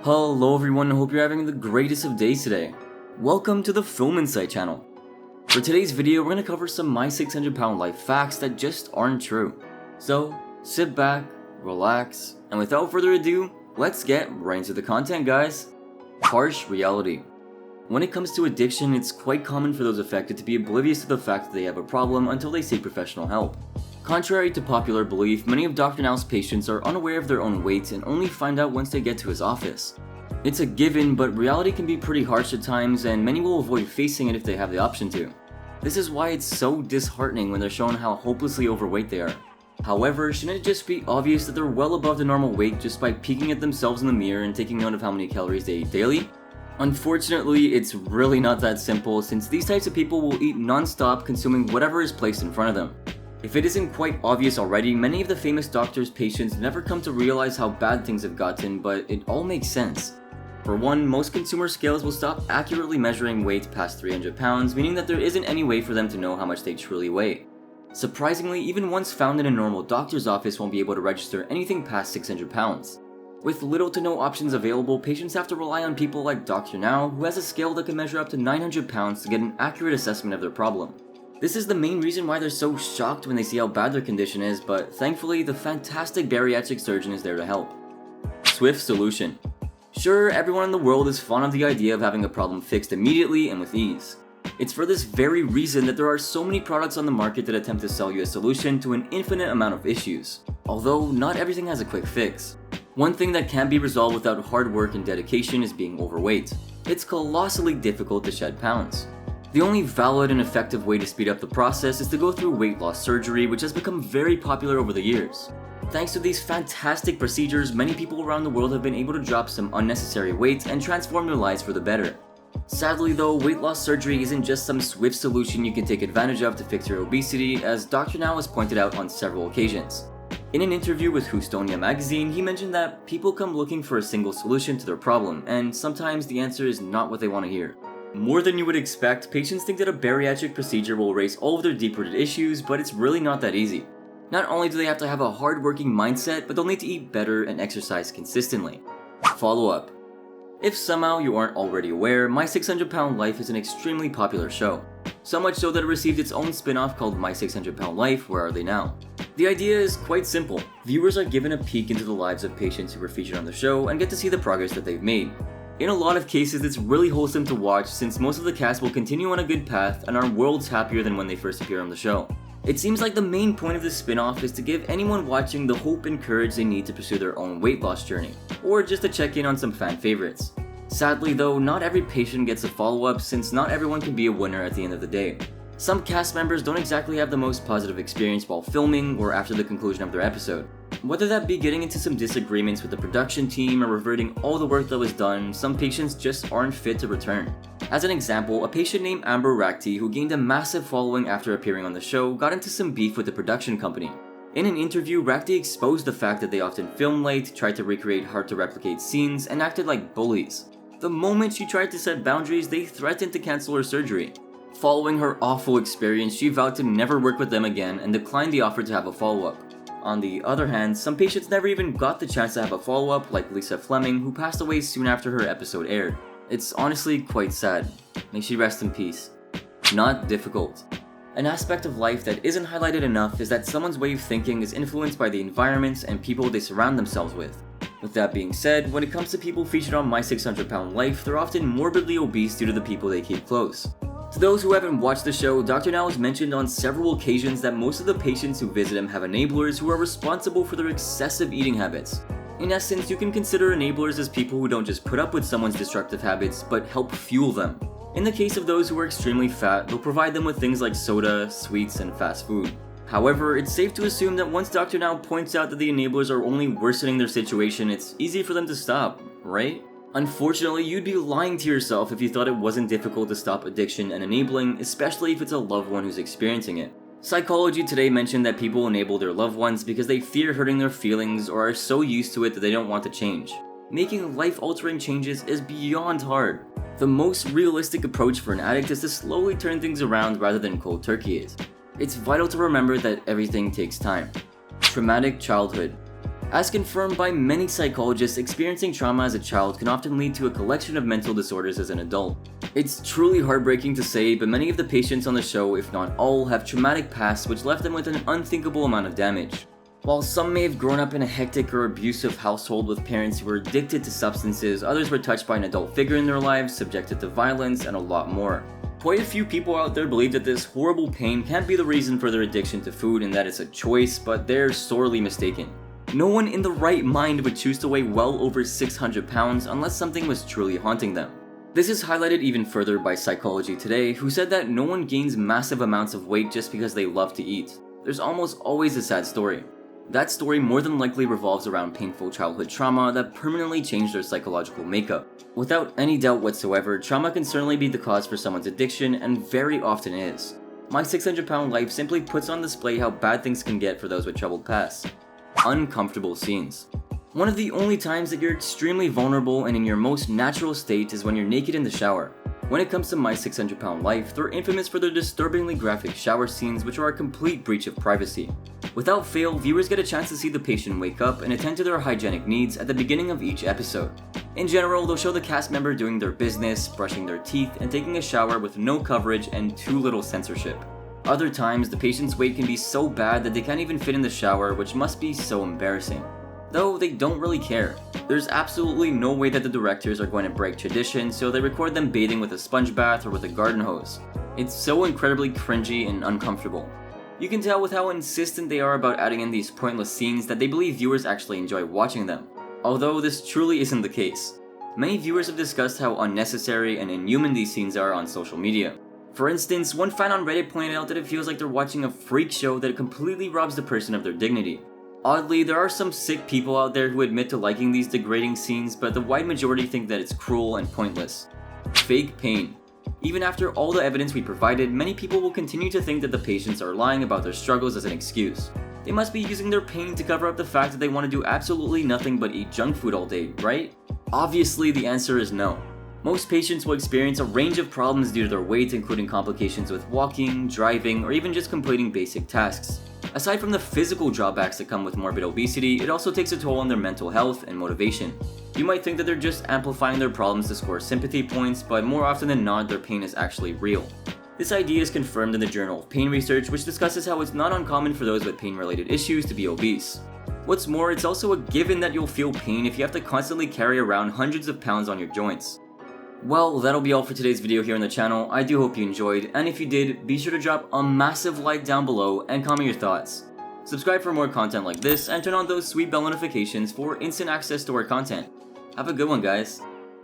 Hello everyone, hope you're having the greatest of days today. Welcome to the Film Insight channel. For today's video, we're going to cover some My 600 Pound Life facts that just aren't true. So, sit back, relax, and without further ado, let's get right into the content, guys. Harsh reality. When it comes to addiction, it's quite common for those affected to be oblivious to the fact that they have a problem until they seek professional help. Contrary to popular belief, many of Dr. Now's patients are unaware of their own weight and only find out once they get to his office. It's a given, but reality can be pretty harsh at times, and many will avoid facing it if they have the option to. This is why it's so disheartening when they're shown how hopelessly overweight they are. However, shouldn't it just be obvious that they're well above the normal weight just by peeking at themselves in the mirror and taking note of how many calories they eat daily? Unfortunately, it's really not that simple, since these types of people will eat non-stop, consuming whatever is placed in front of them. If it isn't quite obvious already, many of the famous doctors' patients never come to realize how bad things have gotten, but it all makes sense. For one, most consumer scales will stop accurately measuring weight past 300 pounds, meaning that there isn't any way for them to know how much they truly weigh. Surprisingly, even ones found in a normal doctor's office won't be able to register anything past 600 pounds. With little to no options available, patients have to rely on people like Dr. Now, who has a scale that can measure up to 900 pounds to get an accurate assessment of their problem. This is the main reason why they're so shocked when they see how bad their condition is, but thankfully, the fantastic bariatric surgeon is there to help. Swift solution. Sure, everyone in the world is fond of the idea of having a problem fixed immediately and with ease. It's for this very reason that there are so many products on the market that attempt to sell you a solution to an infinite amount of issues. Although, not everything has a quick fix. One thing that can't be resolved without hard work and dedication is being overweight. It's colossally difficult to shed pounds. The only valid and effective way to speed up the process is to go through weight loss surgery, which has become very popular over the years. Thanks to these fantastic procedures, many people around the world have been able to drop some unnecessary weight and transform their lives for the better. Sadly though, weight loss surgery isn't just some swift solution you can take advantage of to fix your obesity, as Dr. Now has pointed out on several occasions. In an interview with Hustonia magazine, he mentioned that people come looking for a single solution to their problem, and sometimes the answer is not what they want to hear. More than you would expect, patients think that a bariatric procedure will erase all of their deep-rooted issues, but it's really not that easy. Not only do they have to have a hard-working mindset, but they'll need to eat better and exercise consistently. Follow-up. If somehow you aren't already aware, My 600 Pound Life is an extremely popular show. So much so that it received its own spin-off called My 600 Pound Life, Where Are They Now? The idea is quite simple. Viewers are given a peek into the lives of patients who were featured on the show and get to see the progress that they've made. In a lot of cases, it's really wholesome to watch since most of the cast will continue on a good path and are worlds happier than when they first appear on the show. It seems like the main point of this spin-off is to give anyone watching the hope and courage they need to pursue their own weight loss journey, or just to check in on some fan favorites. Sadly though, not every patient gets a follow-up since not everyone can be a winner at the end of the day. Some cast members don't exactly have the most positive experience while filming or after the conclusion of their episode. Whether that be getting into some disagreements with the production team or reverting all the work that was done, some patients just aren't fit to return. As an example, a patient named Amber Rakti, who gained a massive following after appearing on the show, got into some beef with the production company. In an interview, Rakti exposed the fact that they often film late, tried to recreate hard-to-replicate scenes, and acted like bullies. The moment she tried to set boundaries, they threatened to cancel her surgery. Following her awful experience, she vowed to never work with them again and declined the offer to have a follow-up. On the other hand, some patients never even got the chance to have a follow-up, like Lisa Fleming, who passed away soon after her episode aired. It's honestly quite sad. May she rest in peace. Not difficult. An aspect of life that isn't highlighted enough is that someone's way of thinking is influenced by the environments and people they surround themselves with. With that being said, when it comes to people featured on My 600 Pound Life, they're often morbidly obese due to the people they keep close. To those who haven't watched the show, Dr. Now has mentioned on several occasions that most of the patients who visit him have enablers who are responsible for their excessive eating habits. In essence, you can consider enablers as people who don't just put up with someone's destructive habits, but help fuel them. In the case of those who are extremely fat, they'll provide them with things like soda, sweets, and fast food. However, it's safe to assume that once Dr. Now points out that the enablers are only worsening their situation, it's easy for them to stop, right? Unfortunately, you'd be lying to yourself if you thought it wasn't difficult to stop addiction and enabling, especially if it's a loved one who's experiencing it. Psychology Today mentioned that people enable their loved ones because they fear hurting their feelings or are so used to it that they don't want to change. Making life-altering changes is beyond hard. The most realistic approach for an addict is to slowly turn things around rather than cold turkey it. It's vital to remember that everything takes time. Traumatic childhood. As confirmed by many psychologists, experiencing trauma as a child can often lead to a collection of mental disorders as an adult. It's truly heartbreaking to say, but many of the patients on the show, if not all, have traumatic pasts which left them with an unthinkable amount of damage. While some may have grown up in a hectic or abusive household with parents who were addicted to substances, others were touched by an adult figure in their lives, subjected to violence, and a lot more. Quite a few people out there believe that this horrible pain can't be the reason for their addiction to food and that it's a choice, but they're sorely mistaken. No one in the right mind would choose to weigh well over 600 pounds unless something was truly haunting them. This is highlighted even further by Psychology Today, who said that no one gains massive amounts of weight just because they love to eat. There's almost always a sad story. That story more than likely revolves around painful childhood trauma that permanently changed their psychological makeup. Without any doubt whatsoever, trauma can certainly be the cause for someone's addiction, and very often is. My 600-pound life simply puts on display how bad things can get for those with troubled pasts. Uncomfortable scenes. One of the only times that you're extremely vulnerable and in your most natural state is when you're naked in the shower. When it comes to My 600-Pound Life, they're infamous for their disturbingly graphic shower scenes which are a complete breach of privacy. Without fail, viewers get a chance to see the patient wake up and attend to their hygienic needs at the beginning of each episode. In general, they'll show the cast member doing their business, brushing their teeth, and taking a shower with no coverage and too little censorship. Other times, the patient's weight can be so bad that they can't even fit in the shower, which must be so embarrassing. Though they don't really care. There's absolutely no way that the directors are going to break tradition, so they record them bathing with a sponge bath or with a garden hose. It's so incredibly cringy and uncomfortable. You can tell with how insistent they are about adding in these pointless scenes that they believe viewers actually enjoy watching them, although this truly isn't the case. Many viewers have discussed how unnecessary and inhuman these scenes are on social media. For instance, one fan on Reddit pointed out that it feels like they're watching a freak show that completely robs the person of their dignity. Oddly, there are some sick people out there who admit to liking these degrading scenes, but the wide majority think that it's cruel and pointless. Fake pain. Even after all the evidence we provided, many people will continue to think that the patients are lying about their struggles as an excuse. They must be using their pain to cover up the fact that they want to do absolutely nothing but eat junk food all day, right? Obviously, the answer is no. Most patients will experience a range of problems due to their weight, including complications with walking, driving, or even just completing basic tasks. Aside from the physical drawbacks that come with morbid obesity, it also takes a toll on their mental health and motivation. You might think that they're just amplifying their problems to score sympathy points, but more often than not, their pain is actually real. This idea is confirmed in the Journal of Pain Research, which discusses how it's not uncommon for those with pain-related issues to be obese. What's more, it's also a given that you'll feel pain if you have to constantly carry around hundreds of pounds on your joints. Well, that'll be all for today's video here on the channel. I do hope you enjoyed, and if you did, be sure to drop a massive like down below and comment your thoughts. Subscribe for more content like this, and turn on those sweet bell notifications for instant access to our content. Have a good one, guys.